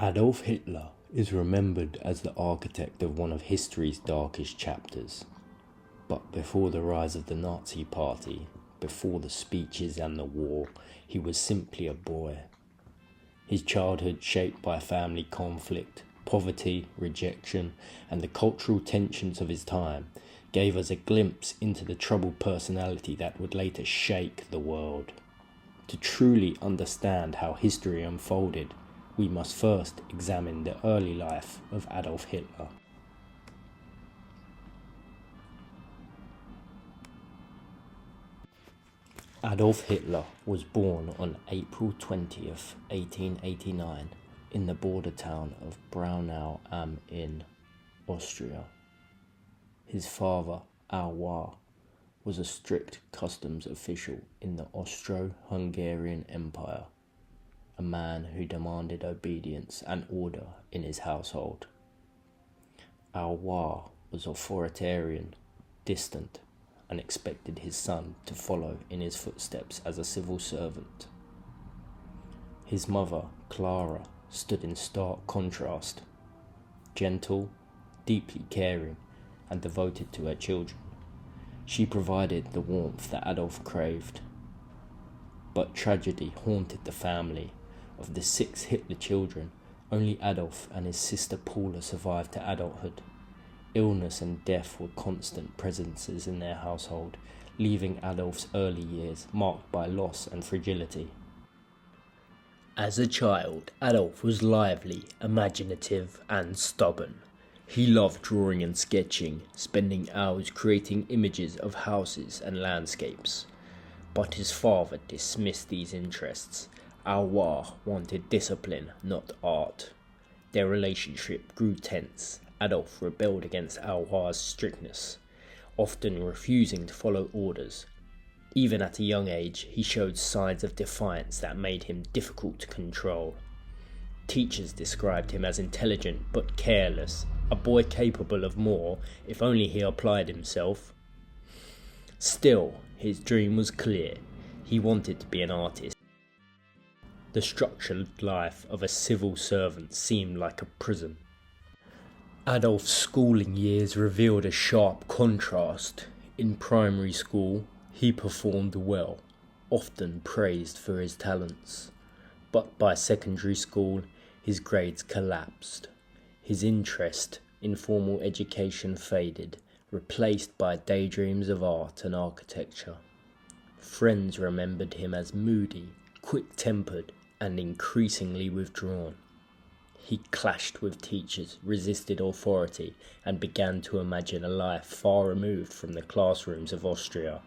Adolf Hitler is remembered as the architect of one of history's darkest chapters. But before the rise of the Nazi Party, before the speeches and the war, he was simply a boy. His childhood shaped by family conflict, poverty, rejection, and the cultural tensions of his time gave us a glimpse into the troubled personality that would later shake the world. To truly understand how history unfolded, we must first examine the early life of Adolf Hitler. Adolf Hitler was born on April 20th, 1889 in the border town of Braunau am Inn, Austria. His father, Alwar, was a strict customs official in the Austro-Hungarian Empire, a man who demanded obedience and order in his household. Alwar was authoritarian, distant, and expected his son to follow in his footsteps as a civil servant. His mother, Clara, stood in stark contrast, gentle, deeply caring, and devoted to her children. She provided the warmth that Adolf craved. But tragedy haunted the family. Of the 6 Hitler children, only Adolf and his sister Paula survived to adulthood. Illness and death were constant presences in their household, leaving Adolf's early years marked by loss and fragility. As a child, Adolf was lively, imaginative, and stubborn. He loved drawing and sketching, spending hours creating images of houses and landscapes. But his father dismissed these interests. Alwar wanted discipline, not art. Their relationship grew tense. Adolf rebelled against Alwar's strictness, often refusing to follow orders. Even at a young age, he showed signs of defiance that made him difficult to control. Teachers described him as intelligent but careless, a boy capable of more if only he applied himself. Still, his dream was clear. He wanted to be an artist. The structured life of a civil servant seemed like a prison. Adolf's schooling years revealed a sharp contrast. In primary school, he performed well, often praised for his talents. But by secondary school, his grades collapsed. His interest in formal education faded, replaced by daydreams of art and architecture. Friends remembered him as moody, quick-tempered, and increasingly withdrawn. He clashed with teachers, resisted authority, and began to imagine a life far removed from the classrooms of Austria.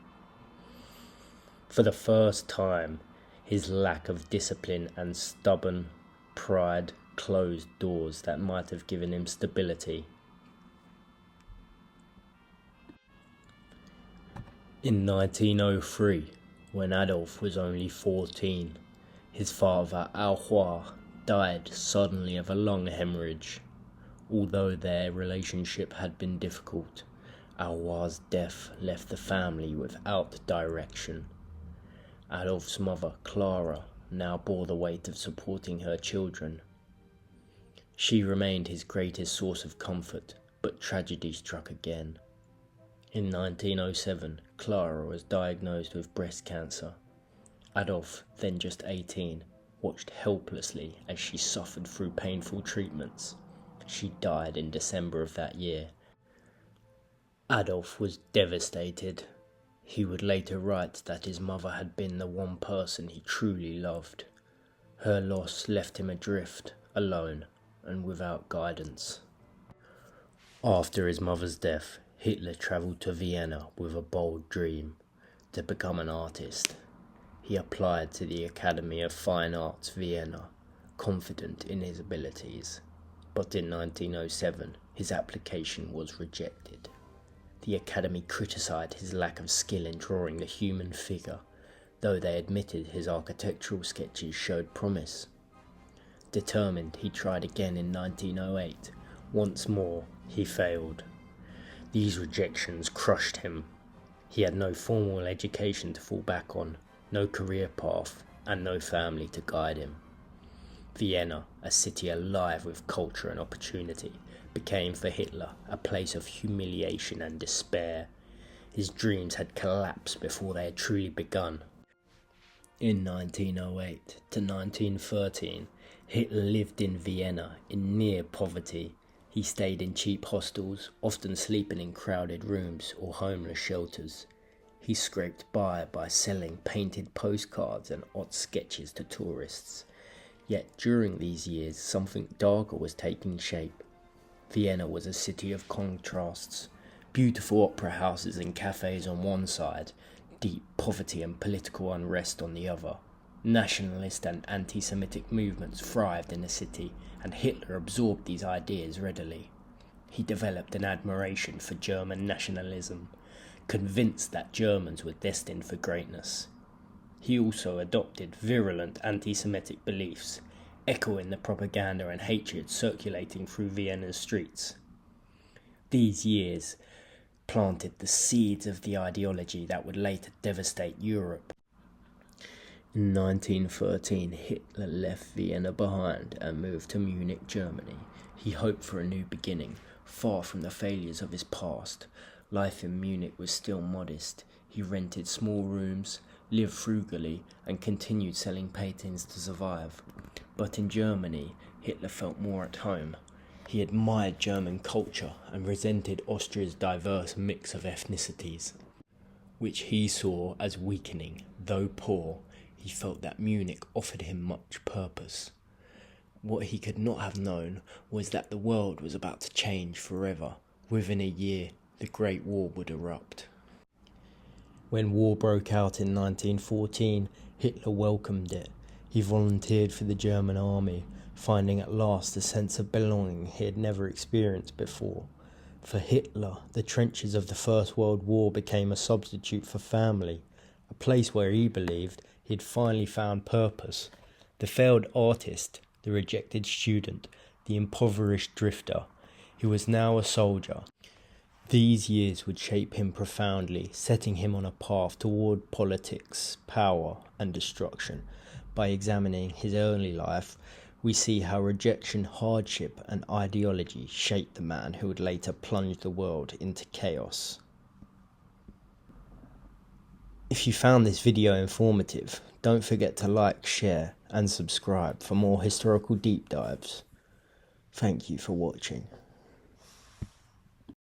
For the first time, his lack of discipline and stubborn pride closed doors that might have given him stability. In 1903, when Adolf was only 14, his father, Alwar, died suddenly of a lung hemorrhage. Although their relationship had been difficult, Alwar's death left the family without direction. Adolf's mother, Clara, now bore the weight of supporting her children. She remained his greatest source of comfort, but tragedy struck again. In 1907, Clara was diagnosed with breast cancer. Adolf, then just 18, watched helplessly as she suffered through painful treatments. She died in December of that year. Adolf was devastated. He would later write that his mother had been the one person he truly loved. Her loss left him adrift, alone, and without guidance. After his mother's death, Hitler travelled to Vienna with a bold dream: to become an artist. He applied to the Academy of Fine Arts, Vienna, confident in his abilities. But in 1907, his application was rejected. The Academy criticised his lack of skill in drawing the human figure, though they admitted his architectural sketches showed promise. Determined, he tried again in 1908. Once more, he failed. These rejections crushed him. He had no formal education to fall back on, no career path, and no family to guide him. Vienna, a city alive with culture and opportunity, became for Hitler a place of humiliation and despair. His dreams had collapsed before they had truly begun. In 1908 to 1913, Hitler lived in Vienna in near poverty. He stayed in cheap hostels, often sleeping in crowded rooms or homeless shelters. He scraped by selling painted postcards and odd sketches to tourists. Yet during these years, something darker was taking shape. Vienna was a city of contrasts. Beautiful opera houses and cafes on one side, deep poverty and political unrest on the other. Nationalist and anti-Semitic movements thrived in the city, and Hitler absorbed these ideas readily. He developed an admiration for German nationalism, convinced that Germans were destined for greatness. He also adopted virulent anti-Semitic beliefs, echoing the propaganda and hatred circulating through Vienna's streets. These years planted the seeds of the ideology that would later devastate Europe. In 1913, Hitler left Vienna behind and moved to Munich, Germany. He hoped for a new beginning, far from the failures of his past. Life in Munich was still modest. He rented small rooms, lived frugally, and continued selling paintings to survive. But in Germany, Hitler felt more at home. He admired German culture and resented Austria's diverse mix of ethnicities, which he saw as weakening. Though poor, he felt that Munich offered him much purpose. What he could not have known was that the world was about to change forever. Within a year, the Great War would erupt. When war broke out in 1914, Hitler welcomed it. He volunteered for the German army, finding at last a sense of belonging he had never experienced before. For Hitler, the trenches of the First World War became a substitute for family, a place where he believed he had finally found purpose. The failed artist, the rejected student, the impoverished drifter, he was now a soldier. These years would shape him profoundly, setting him on a path toward politics, power, and destruction. By examining his early life, we see how rejection, hardship, and ideology shaped the man who would later plunge the world into chaos. If you found this video informative, don't forget to like, share, and subscribe for more historical deep dives. Thank you for watching.